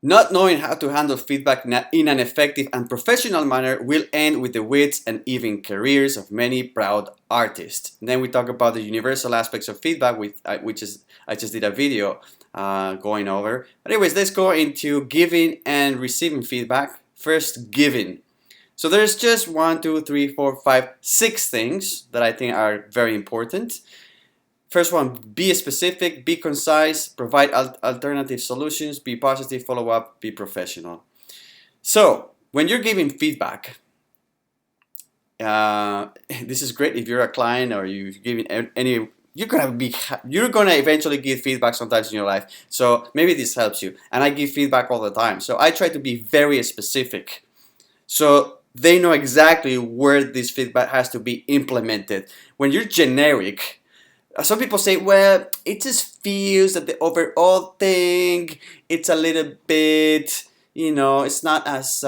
Not knowing how to handle feedback in an effective and professional manner will end with the wits and even careers of many proud artists. And then we talk about the universal aspects of feedback, which is I just did a video going over. But anyways, let's go into giving and receiving feedback. First, giving. So there's just 1, 2, 3, 4, 5, 6 things that I think are very important. First one, be specific, be concise, provide alternative solutions, be positive, follow up, be professional. So when you're giving feedback, this is great if you're a client or you're giving any. You're gonna eventually give feedback sometimes in your life. So maybe this helps you. And I give feedback all the time. So I try to be very specific, so they know exactly where this feedback has to be implemented. When you're generic, some people say, well, it just feels that the overall thing, it's a little bit, it's not as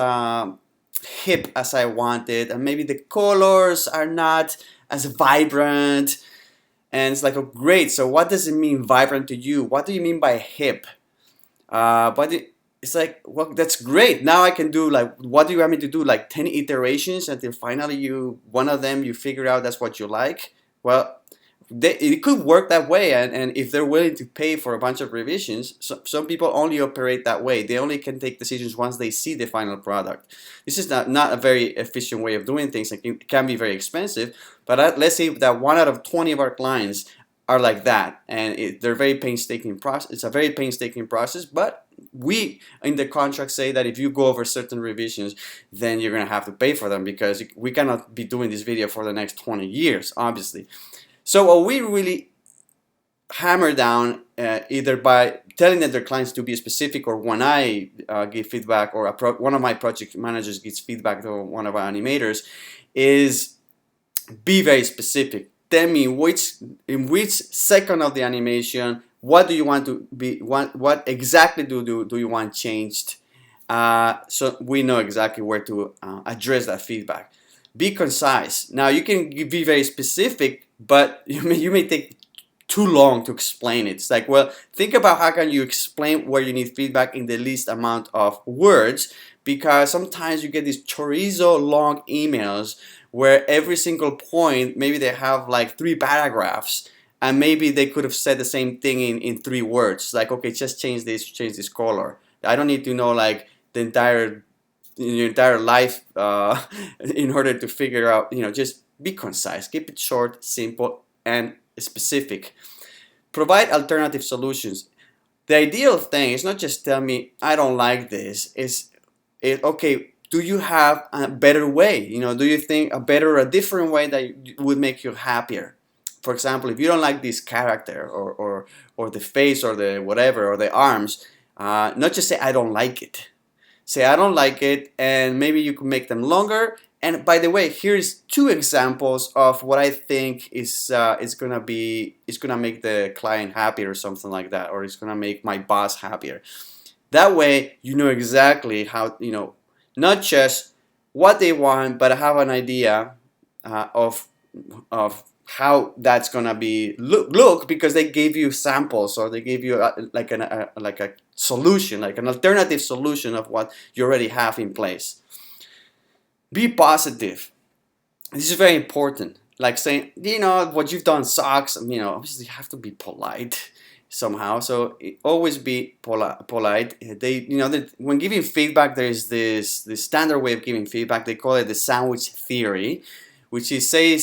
hip as I wanted, and maybe the colors are not as vibrant. And it's like, oh, great. So what does it mean vibrant to you? What do you mean by hip? It's like, well, that's great. Now I can do, like, what do you want me to do? Like 10 iterations until finally one of them you figure out that's what you like. Well, it could work that way, and if they're willing to pay for a bunch of revisions, some people only operate that way. They only can take decisions once they see the final product. This is not a very efficient way of doing things. It can be very expensive, but let's say that 1 out of 20 of our clients are like that, and they're very painstaking process. It's a very painstaking process, but we in the contract say that if you go over certain revisions, then you're gonna have to pay for them, because we cannot be doing this video for the next 20 years, obviously. So what we really hammer down, either by telling their clients to be specific, or when I give feedback, or one of my project managers gives feedback to one of our animators, is be very specific. Tell me in which second of the animation, what do you want to be, what exactly do you want changed, so we know exactly where to address that feedback. Be concise. Now you can be very specific, but you may take too long to explain it. It's like, well, think about how can you explain where you need feedback in the least amount of words, because sometimes you get these chorizo long emails where every single point, maybe they have like 3 paragraphs, and maybe they could have said the same thing in 3 words. Like, okay, just change this color. I don't need to know like the your entire life in order to figure out, just be concise, keep it short, simple, and specific. Provide alternative solutions. The ideal thing is not just tell me I don't like this. Okay, do you have a better way? Do you think a different way that would make you happier? For example, if you don't like this character, or the face, or the whatever, or the arms, not just say I don't like it. Say I don't like it, and maybe you can make them longer. And by the way, here's 2 examples of what I think is gonna make the client happy, or something like that, or it's gonna make my boss happier. That way, you know exactly how, not just what they want, but have an idea of how that's gonna be look, because they gave you samples, or they gave you like a solution, like an alternative solution of what you already have in place. Be positive. This is very important. Like saying, what you've done sucks. Obviously you have to be polite somehow. So always be polite. When giving feedback, there is this standard way of giving feedback. They call it the sandwich theory, which is say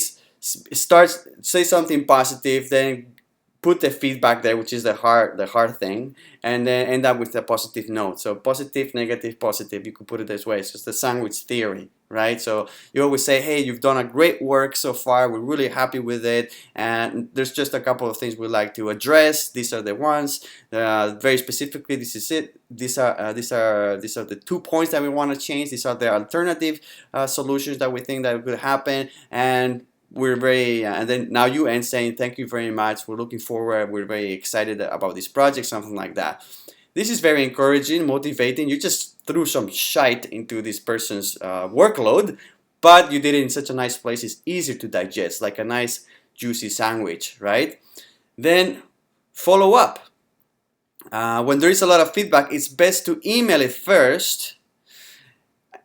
something positive, then put the feedback there, which is the hard thing, and then end up with a positive note. So positive, negative, positive. You could put it this way. It's just the sandwich theory, right? So you always say, hey, you've done a great work so far. We're really happy with it, and there's just a couple of things we'd like to address. These are the ones. Very specifically, this is it. These are the 2 points that we want to change. These are the alternative solutions that we think that could happen, and we're very and then now you end saying thank you very much, we're looking forward, we're very excited about this project, something like that. This is very encouraging, motivating. You just threw some shite into this person's workload, but you did it in such a nice place. It's easier to digest, like a nice juicy sandwich, right? Then follow up. When there is a lot of feedback, it's best to email it first,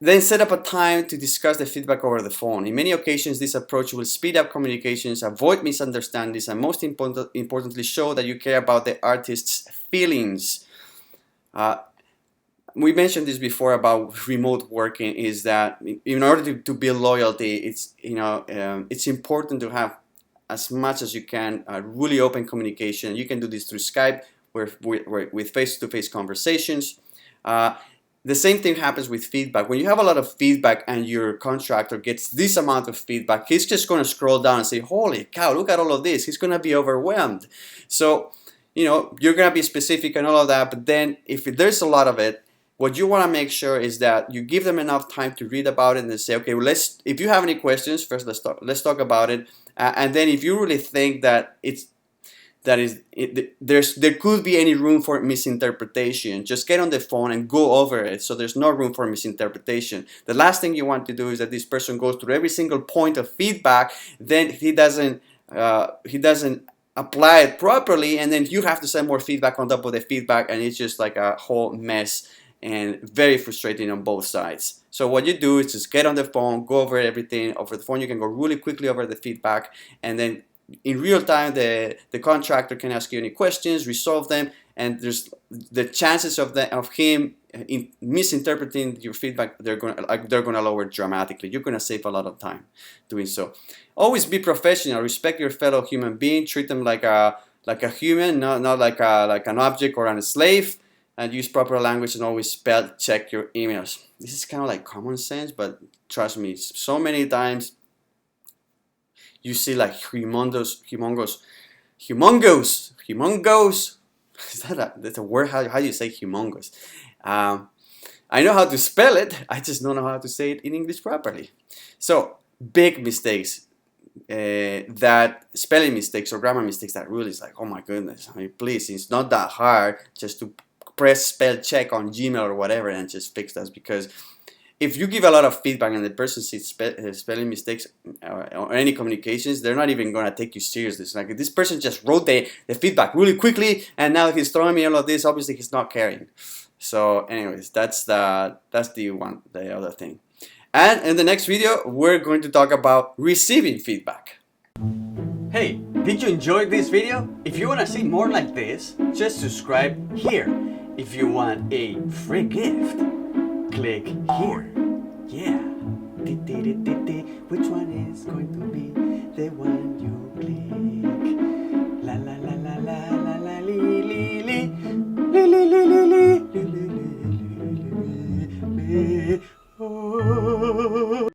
then set up a time to discuss the feedback over the phone. In many occasions, this approach will speed up communications, avoid misunderstandings, and most importantly, show that you care about the artist's feelings. We mentioned this before about remote working, is that in order to build loyalty, it's important to have as much as you can really open communication. You can do this through Skype with face-to-face conversations. The same thing happens with feedback. When you have a lot of feedback and your contractor gets this amount of feedback, he's just going to scroll down and say, holy cow, look at all of this. He's going to be overwhelmed. So, you're going to be specific and all of that, but then if there's a lot of it, what you want to make sure is that you give them enough time to read about it and then say, okay, well, if you have any questions, first let's talk about it. And then if you really think that there could be any room for misinterpretation, just get on the phone and go over it so there's no room for misinterpretation. The last thing you want to do is that this person goes through every single point of feedback, then he doesn't apply it properly, and then you have to send more feedback on top of the feedback, and it's just like a whole mess and very frustrating on both sides. So what you do is just get on the phone, go over everything. Over the phone you can go really quickly over the feedback, and then in real time the contractor can ask you any questions, resolve them, and there's the chances of him misinterpreting your feedback, they're gonna lower dramatically. You're gonna save a lot of time doing so. Always be professional, respect your fellow human being, treat them like a human, not like an object or a slave, and use proper language, and always spell check your emails. This is kind of like common sense, but trust me, so many times you see like humongous. Is that's a word? How do you say humongous? I know how to spell it. I just don't know how to say it in English properly. So big mistakes, that spelling mistakes or grammar mistakes, that really is like, oh my goodness. I mean, please, it's not that hard just to press spell check on Gmail or whatever and just fix that, because if you give a lot of feedback and the person sees spelling mistakes or any communications, they're not even going to take you seriously. It's like, this person just wrote the feedback really quickly and now he's throwing me all of this. Obviously he's not caring. So anyways, that's the other thing. And in the next video, we're going to talk about receiving feedback. Hey, did you enjoy this video? If you want to see more like this, just subscribe here. If you want a free gift, click here. Yeah. Which one is going to be the one you click? La la la la la la la li li li li li li li li li li li li li.